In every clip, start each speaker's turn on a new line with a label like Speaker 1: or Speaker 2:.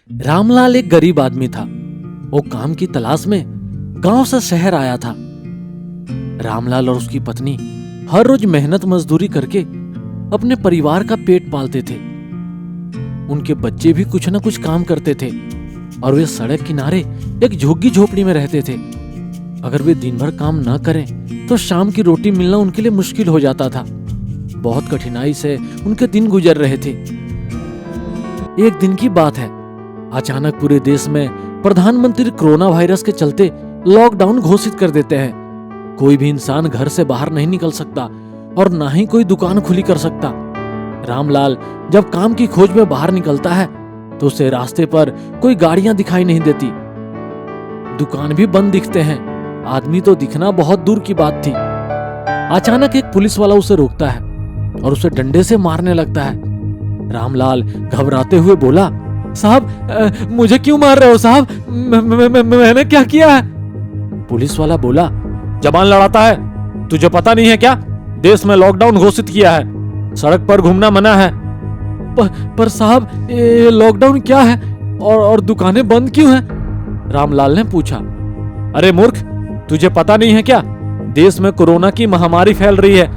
Speaker 1: रामलाल एक गरीब आदमी था। वो काम की तलाश में गांव से शहर आया था। रामलाल और उसकी पत्नी हर रोज मेहनत मजदूरी करके अपने परिवार का पेट पालते थे। उनके बच्चे भी कुछ न कुछ काम करते थे और वे सड़क किनारे एक झुग्गी झोपड़ी में रहते थे। अगर वे दिन भर काम न करें तो शाम की रोटी मिलना उनके लिए मुश्किल हो जाता था। बहुत कठिनाई से उनके दिन गुजर रहे थे। एक दिन की बात है, अचानक पूरे देश में प्रधानमंत्री कोरोना वायरस के चलते लॉकडाउन घोषित कर देते हैं। कोई भी इंसान घर से बाहर नहीं निकल सकता और ना ही कोई दुकान खुली कर सकता। रामलाल जब काम की खोज में बाहर निकलता है तो उसे रास्ते पर कोई गाड़ियां दिखाई नहीं देती। दुकान भी बंद दिखते हैं। आदमी तो दिखना बहुत दूर की बात थी। अचानक एक पुलिस वाला उसे रोकता है और उसे डंडे से मारने लगता है। रामलाल घबराते हुए बोला, साहब मुझे क्यों मार रहे हो साहब? मैंने क्या किया है? पुलिस वाला बोला, जबान लड़ाता है, तुझे पता नहीं है क्या? देश में लॉकडाउन घोषित किया है, सड़क पर घूमना मना है। पर साहब ये लॉकडाउन क्या है और दुकानें बंद क्यों हैं? रामलाल ने पूछा। अरे मूर्ख, तुझे पता नहीं है क्या? देश में कोरोना की महामारी फैल रही है,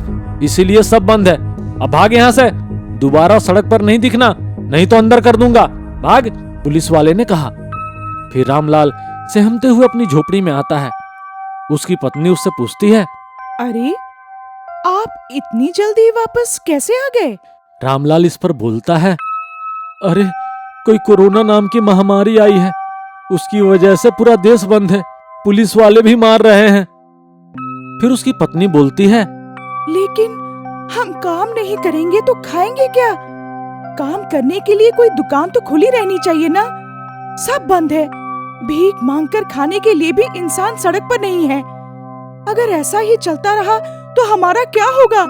Speaker 1: इसीलिए सब बंद है। अब भाग यहाँ से, दोबारा सड़क पर नहीं दिखना, नहीं तो अंदर कर दूंगा, भाग, पुलिस वाले ने कहा। फिर रामलाल सहमते हुए अपनी झोपड़ी में आता है। उसकी पत्नी उससे पूछती है,
Speaker 2: अरे आप इतनी जल्दी वापस कैसे आ गए?
Speaker 1: रामलाल इस पर बोलता है, अरे कोई कोरोना नाम की महामारी आई है, उसकी वजह से पूरा देश बंद है, पुलिस वाले भी मार रहे हैं। फिर उसकी पत्नी बोलती है, लेकिन
Speaker 2: हम काम नहीं करेंगे तो खाएंगे क्या? काम करने के लिए कोई दुकान तो खुली रहनी चाहिए ना। सब बंद है। भीख मांगकर खाने के लिए भी इंसान सड़क पर नहीं है। अगर ऐसा ही चलता रहा तो हमारा क्या होगा?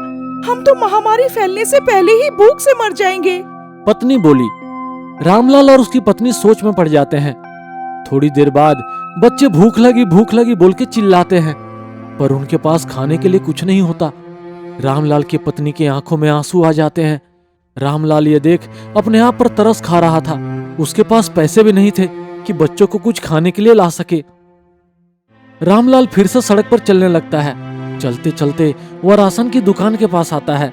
Speaker 2: हम तो महामारी फैलने से पहले ही भूख से मर जाएंगे।
Speaker 1: पत्नी बोली। रामलाल और उसकी पत्नी सोच में पड़ जाते हैं। थोड़ी देर बाद बच्चे भूख लगी बोल के चिल्लाते हैं, पर उनके पास खाने के लिए कुछ नहीं होता। रामलाल की पत्नी की आंखों में आंसू आ जाते हैं। रामलाल ये देख अपने आप पर तरस खा रहा था। उसके पास पैसे भी नहीं थे कि बच्चों को कुछ खाने के लिए ला सके। रामलाल फिर से सड़क पर चलने लगता है। चलते चलते वह राशन की दुकान के पास आता है।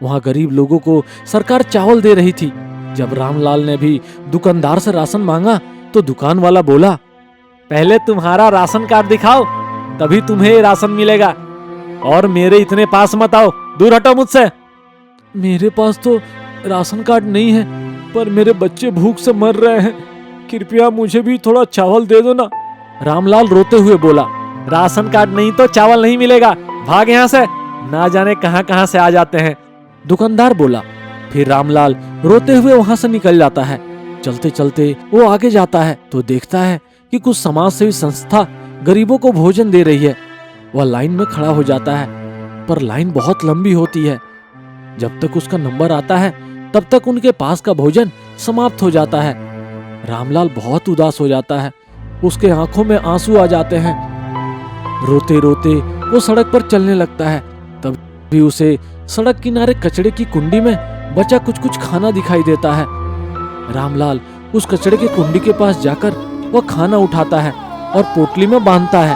Speaker 1: वहां गरीब लोगों को सरकार चावल दे रही थी। जब रामलाल ने भी दुकानदार से राशन मांगा तो दुकान वाला बोला, पहले तुम्हारा राशन कार्ड दिखाओ, तभी तुम्हें राशन मिलेगा, और मेरे इतने पास मत आओ, दूर हटो मुझसे। मेरे पास तो राशन कार्ड नहीं है, पर मेरे बच्चे भूख से मर रहे हैं, कृपया मुझे भी थोड़ा चावल दे दो ना। रामलाल रोते हुए बोला, राशन कार्ड नहीं तो चावल नहीं मिलेगा, भाग यहाँ से, ना जाने कहां कहां से आ जाते हैं। दुकानदार बोला। फिर रामलाल रोते हुए वहां से निकल जाता है। चलते चलते वो आगे जाता है तो देखता है कि कुछ समाज सेवी संस्था गरीबों को भोजन दे रही है। वह लाइन में खड़ा हो जाता है, पर लाइन बहुत लंबी होती है। जब तक उसका नंबर आता है तब तक उनके पास का भोजन समाप्त हो जाता है। रामलाल बहुत उदास हो जाता है। उसके आंखों में आंसू आ जाते हैं। रोते रोते वो सड़क पर चलने लगता है। तब भी उसे सड़क किनारे कचड़े की कुंडी में बचा कुछ खाना दिखाई देता है। रामलाल उस कचड़े की कुंडी के पास जाकर वह खाना उठाता है और पोटली में बांधता है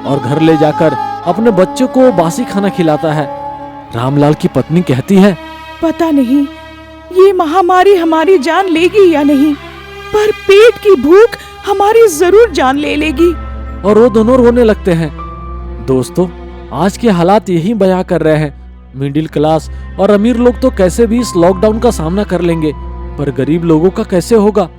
Speaker 1: और घर ले जाकर अपने बच्चों को बासी खाना खिलाता है। रामलाल की पत्नी कहती है,
Speaker 2: पता नहीं ये महामारी हमारी जान लेगी या नहीं, पर पेट की भूख हमारी जरूर जान ले लेगी।
Speaker 1: और वो दोनों रोने लगते हैं। दोस्तों, आज के हालात यही बयां कर रहे हैं। मिडिल क्लास और अमीर लोग तो कैसे भी इस लॉकडाउन का सामना कर लेंगे, पर गरीब लोगों का कैसे होगा?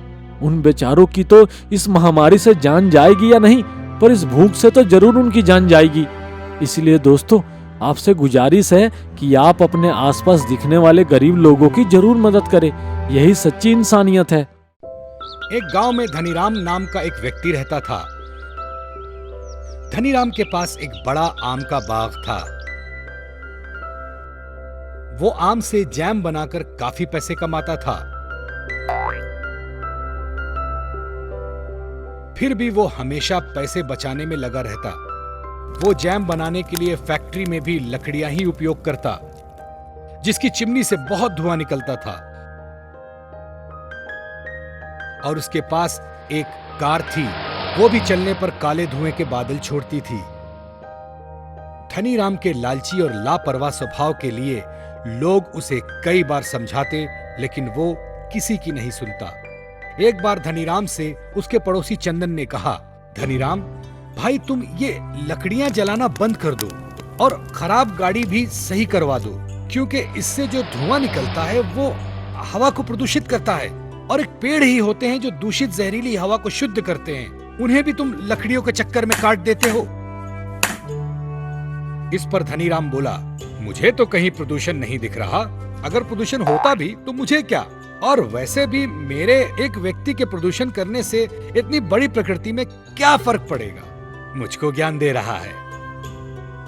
Speaker 1: उन बेचारों की तो इस महामारी से जान जाएगी या नहीं, पर इस भूख से तो जरूर उनकी जान जाएगी। इसलिए दोस्तों, आपसे गुजारिश है कि आप अपने आसपास दिखने वाले गरीब लोगों की जरूर मदद करें। यही सच्ची इंसानियत है।
Speaker 3: एक गांव में धनीराम नाम का एक व्यक्ति रहता था। धनीराम के पास एक बड़ा आम का बाग था। वो आम से जैम बनाकर काफी पैसे कमाता था। फिर भी वो हमेशा पैसे बचाने में लगा रहता। वो जैम बनाने के लिए फैक्ट्री में भी लकड़ियां ही उपयोग करता, जिसकी चिमनी से बहुत धुआं निकलता था। और उसके पास एक कार थी, वो भी चलने पर काले धुएं के बादल छोड़ती थी। धनीराम के लालची और लापरवाह स्वभाव के लिए लोग उसे कई बार समझाते, लेकिन वो किसी की नहीं सुनता। एक बार धनीराम से उसके पड़ोसी चंदन ने कहा, धनीराम भाई, तुम ये लकड़ियां जलाना बंद कर दो और खराब गाड़ी भी सही करवा दो, क्योंकि इससे जो धुआं निकलता है वो हवा को प्रदूषित करता है, और एक पेड़ ही होते हैं जो दूषित जहरीली हवा को शुद्ध करते हैं, उन्हें भी तुम लकड़ियों के चक्कर में काट देते हो। इस पर धनीराम बोला, मुझे तो कहीं प्रदूषण नहीं दिख रहा, अगर प्रदूषण होता भी तो मुझे क्या, और वैसे भी मेरे एक व्यक्ति के प्रदूषण करने से इतनी बड़ी प्रकृति में क्या फर्क पड़ेगा, मुझको ज्ञान दे रहा है।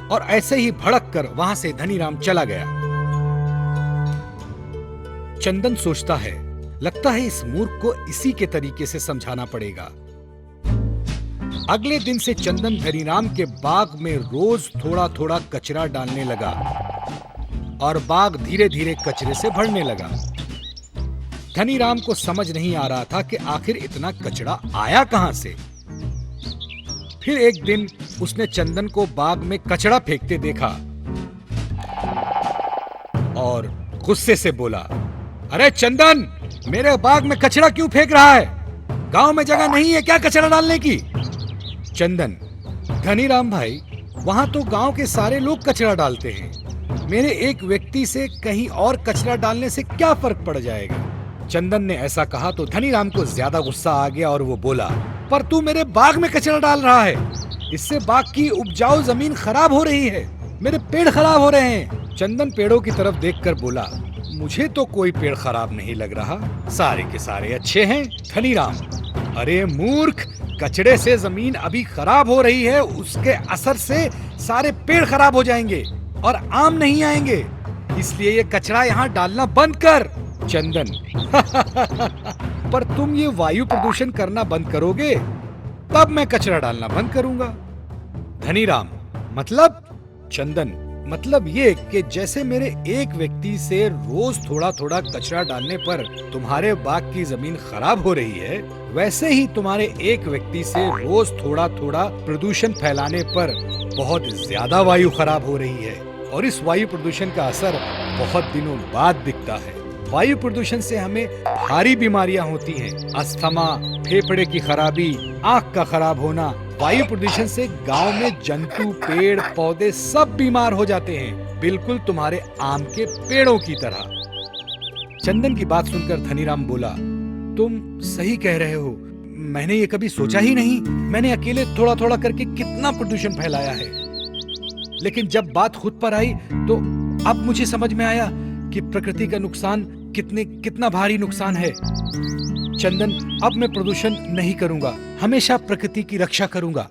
Speaker 3: और ऐसे ही भड़क कर वहां से धनीराम चला गया। चंदन सोचता है, लगता है इस मूर्ख को इसी के तरीके से समझाना पड़ेगा। अगले दिन से चंदन धनीराम के बाग में रोज थोड़ा थोड़ा कचरा डालने लगा और बाग धीरे धीरे कचरे से भरने लगा। धनीराम को समझ नहीं आ रहा था कि आखिर इतना कचरा आया कहां से। फिर एक दिन उसने चंदन को बाग में कचरा फेंकते देखा और गुस्से से बोला, अरे चंदन, मेरे बाग में कचरा क्यों फेंक रहा है? गांव में जगह नहीं है क्या कचरा डालने की? चंदन, धनीराम भाई, वहां तो गांव के सारे लोग कचरा डालते हैं, मेरे एक व्यक्ति से कहीं और कचरा डालने से क्या फर्क पड़ जाएगा? चंदन ने ऐसा कहा तो धनीराम को ज्यादा गुस्सा आ गया और वो बोला, पर तू मेरे बाग में कचरा डाल रहा है, इससे बाग की उपजाऊ जमीन खराब हो रही है, मेरे पेड़ खराब हो रहे हैं। चंदन पेड़ों की तरफ देखकर बोला, मुझे तो कोई पेड़ खराब नहीं लग रहा, सारे के सारे अच्छे हैं। धनीराम, अरे मूर्ख, कचड़े से जमीन अभी खराब हो रही है, उसके असर से सारे पेड़ खराब हो जाएंगे और आम नहीं आएंगे, इसलिए ये कचरा यहाँ डालना बंद कर। चंदन, पर तुम ये वायु प्रदूषण करना बंद करोगे तब मैं कचरा डालना बंद करूंगा। धनीराम, मतलब? चंदन, मतलब ये कि जैसे मेरे एक व्यक्ति से रोज थोड़ा थोड़ा कचरा डालने पर तुम्हारे बाग की जमीन खराब हो रही है, वैसे ही तुम्हारे एक व्यक्ति से रोज थोड़ा थोड़ा प्रदूषण फैलाने पर बहुत ज्यादा वायु खराब हो रही है, और इस वायु प्रदूषण का असर बहुत दिनों बाद दिखता है। वायु प्रदूषण से हमें भारी बीमारियां होती हैं, अस्थमा, फेफड़े की खराबी, आंख का खराब होना। वायु प्रदूषण से गांव में जंतु, पेड़ पौधे सब बीमार हो जाते हैं, बिल्कुल तुम्हारे आम के पेड़ों की तरह। चंदन की बात सुनकर धनीराम बोला, तुम सही कह रहे हो, मैंने ये कभी सोचा ही नहीं, मैंने अकेले थोड़ा थोड़ा करके कितना प्रदूषण फैलाया है, लेकिन जब बात खुद पर आई तो अब मुझे समझ में आया कि प्रकृति का नुकसान कितना भारी नुकसान है। चंदन, अब मैं प्रदूषण नहीं करूंगा, हमेशा प्रकृति की रक्षा करूंगा।